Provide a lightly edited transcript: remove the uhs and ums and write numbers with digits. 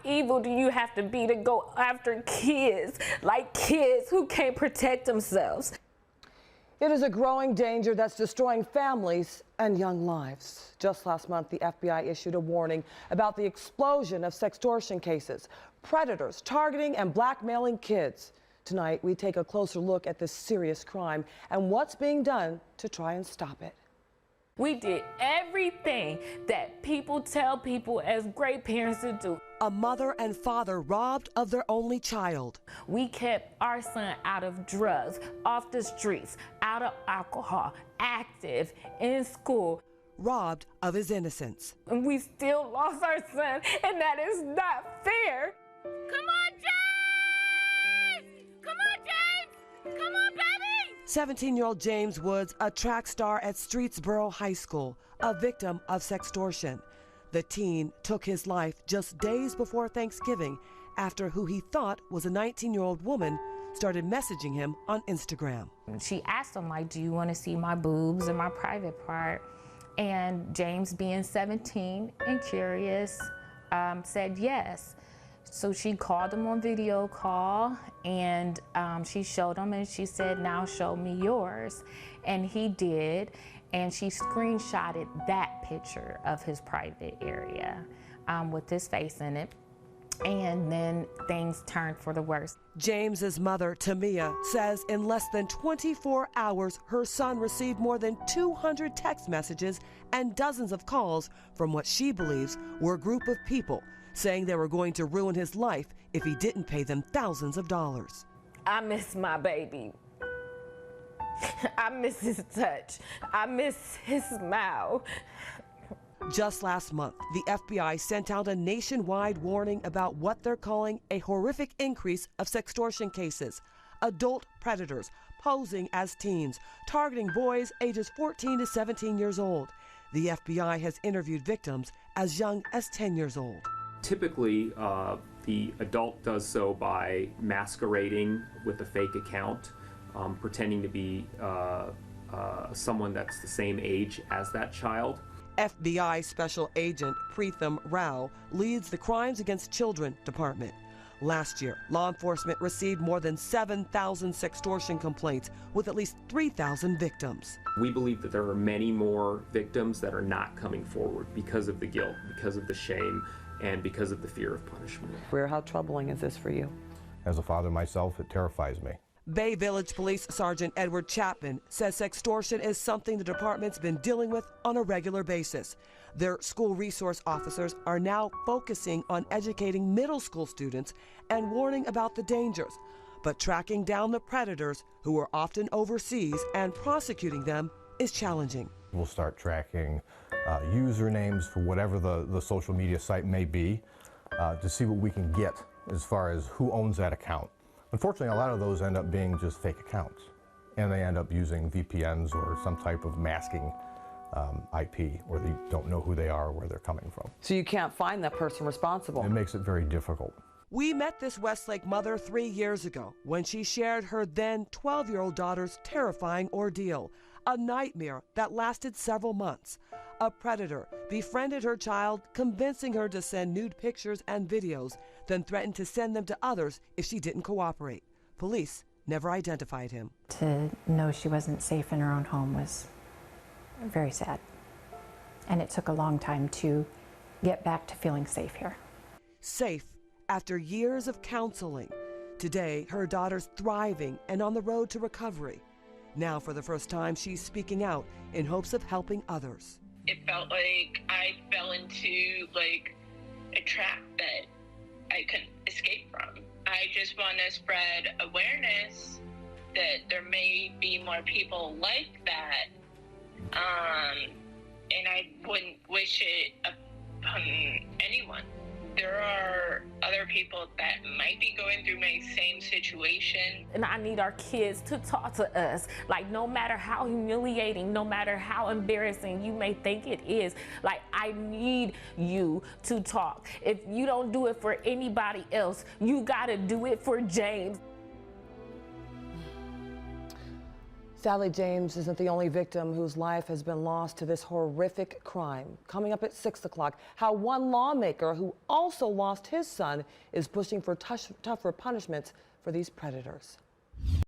evil do you have to be to go after kids, like kids who can't protect themselves? It is a growing danger that's destroying families and young lives. Just last month, the FBI issued a warning about the explosion of sextortion cases, predators targeting and blackmailing kids. Tonight, we take a closer look at this serious crime and what's being done to try and stop it. We did everything that people tell people as great parents to do. A mother and father robbed of their only child. We kept our son out of drugs, off the streets, out of alcohol, active, in school. Robbed of his innocence. And we still lost our son, and that is not fair. Come on, James! Come on, James! Come on, baby! 17-year-old James Woods, a track star at Streetsboro High School, a victim of sextortion. The teen took his life just days before Thanksgiving after who he thought was a 19-year-old woman started messaging him on Instagram. She asked him, like, do you want to see my boobs and my private part? And James, being 17 and curious, said yes. So she called him on video call, and she showed him, and she said, now show me yours. And he did, and she screenshotted that picture of his private area with his face in it. And then things turned for the worse. James's mother, Tamia, says in less than 24 hours, her son received more than 200 text messages and dozens of calls from what she believes were a group of people saying they were going to ruin his life if he didn't pay them thousands of dollars. I miss my baby. I miss his touch. I miss his smile. Just last month, the FBI sent out a nationwide warning about what they're calling a horrific increase of sextortion cases. Adult predators posing as teens, targeting boys ages 14 to 17 years old. The FBI has interviewed victims as young as 10 years old. Typically, the adult does so by masquerading with a fake account, pretending to be someone that's the same age as that child. FBI Special Agent Preetham Rao leads the Crimes Against Children Department. Last year, law enforcement received more than 7,000 sextortion complaints with at least 3,000 victims. We believe that there are many more victims that are not coming forward because of the guilt, because of the shame, and because of the fear of punishment. How troubling is this for you? As a father myself, it terrifies me. Bay Village Police Sergeant Edward Chapman says sextortion is something the department's been dealing with on a regular basis. Their school resource officers are now focusing on educating middle school students and warning about the dangers, but tracking down the predators who are often overseas and prosecuting them is challenging. We'll start tracking usernames for whatever the social media site may be to see what we can get as far as who owns that account. Unfortunately, a lot of those end up being just fake accounts, and they end up using VPNs or some type of masking IP, where they don't know who they are or where they're coming from. So you can't find that person responsible. It makes it very difficult. We met this Westlake mother 3 years ago when she shared her then 12-year-old daughter's terrifying ordeal, a nightmare that lasted several months. A predator befriended her child, convincing her to send nude pictures and videos, then threatened to send them to others if she didn't cooperate. Police never identified him. To know she wasn't safe in her own home was very sad. And it took a long time to get back to feeling safe here. Safe after years of counseling. Today, her daughter's thriving and on the road to recovery. Now, for the first time, she's speaking out in hopes of helping others. It felt like I fell into a trap that I couldn't escape from. I just want to spread awareness that there may be more people like that, and I wouldn't wish it upon anyone. There are other people that might be going through my same situation. And I need our kids to talk to us. Like, no matter how humiliating, no matter how embarrassing you may think it is, like, I need you to talk. If you don't do it for anybody else, you gotta do it for James. Sadly, James isn't the only victim whose life has been lost to this horrific crime. Coming up at 6 o'clock, how one lawmaker who also lost his son is pushing for tougher punishments for these predators.